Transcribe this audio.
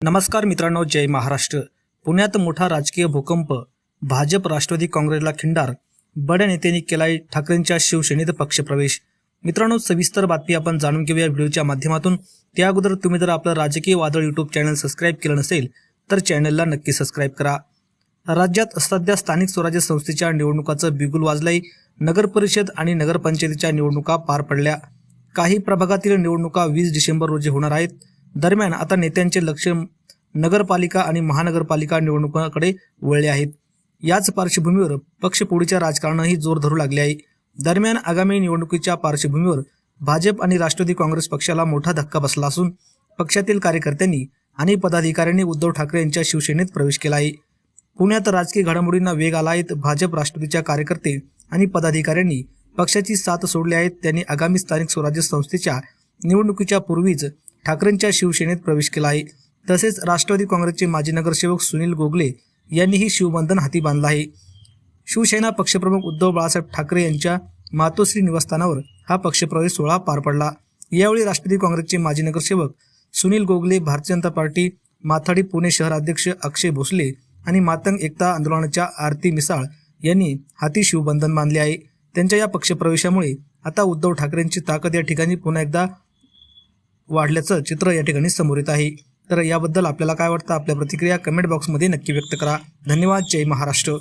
नमस्कार मित्रांनो, जय महाराष्ट्र। पुण्यात मोठा राजकीय भूकंप, भाजप राष्ट्रवादी काँग्रेसला खिंडार, बड्या नेत्यांनी केलाय ठाकरेंच्या शिवसेनेत पक्षप्रवेश। मित्रांनो, सविस्तर बातमी आपण जाणून घेऊया व्हिडिओच्या माध्यमातून। त्या अगोदर तुम्ही जर आपलं राजकीय वादळ यूट्यूब चॅनल सबस्क्राईब केलं नसेल तर चॅनलला नक्की सबस्क्राईब करा। राज्यात सध्या स्थानिक स्वराज्य संस्थेच्या निवडणुकाचं बिगुल वाजलंय। नगर परिषद आणि नगरपंचायतीच्या निवडणुका पार पडल्या। काही प्रभागातील निवडणुका 20 डिसेंबर रोजी होणार आहेत। दरम्यान आता नेत्यांचे लक्ष नगरपालिका आणि महानगरपालिका निवडणुकांकडे वळले आहेत। याच पार्श्वभूमीवर पक्षपोळीच्या राजकारणाही जोर धरू लागले आहे। दरम्यान आगामी निवडणुकीच्या पार्श्वभूमीवर भाजप आणि राष्ट्रवादी काँग्रेस पक्षाला मोठा धक्का बसला असून पक्षातील कार्यकर्त्यांनी आणि पदाधिकाऱ्यांनी उद्धव ठाकरे यांच्या शिवसेनेत प्रवेश केला आहे। पुण्यात राजकीय घडामोडींना वेग आला आहे। भाजप राष्ट्रवादीच्या कार्यकर्ते आणि पदाधिकाऱ्यांनी पक्षाची साथ सोडली आहे। त्यांनी आगामी स्थानिक स्वराज्य संस्थेच्या निवडणुकीच्या पूर्वीच ठाकरेंच्या शिवसेनेत प्रवेश केला आहे। तसेच राष्ट्रवादी काँग्रेसचे माजी नगरसेवक सुनील गोगले यांनीही शिवबंधन हाती बांधलं आहे। शिवसेना पक्षप्रमुख उद्धव बाळासाहेब ठाकरे यांच्या मातोश्री निवासस्थानावर हा पक्षप्रवेश सोहळा पार पडला। यावेळी राष्ट्रवादी काँग्रेसचे माजी नगरसेवक सुनील गोगले, भारतीय जनता पार्टी माथाडी पुणे शहर अध्यक्ष अक्षय भोसले आणि मातंग एकता आंदोलनाच्या आरती मिसाळ यांनी हाती शिवबंधन बांधले आहे। त्यांच्या या पक्षप्रवेशामुळे आता उद्धव ठाकरेंची ताकद या ठिकाणी पुन्हा एकदा वाढल्याचं चित्र या ठिकाणी समोर येत आहे। तर याबद्दल आपल्याला काय वाटतं? आपल्या प्रतिक्रिया कमेंट बॉक्समध्ये नक्की व्यक्त करा। धन्यवाद। जय महाराष्ट्र।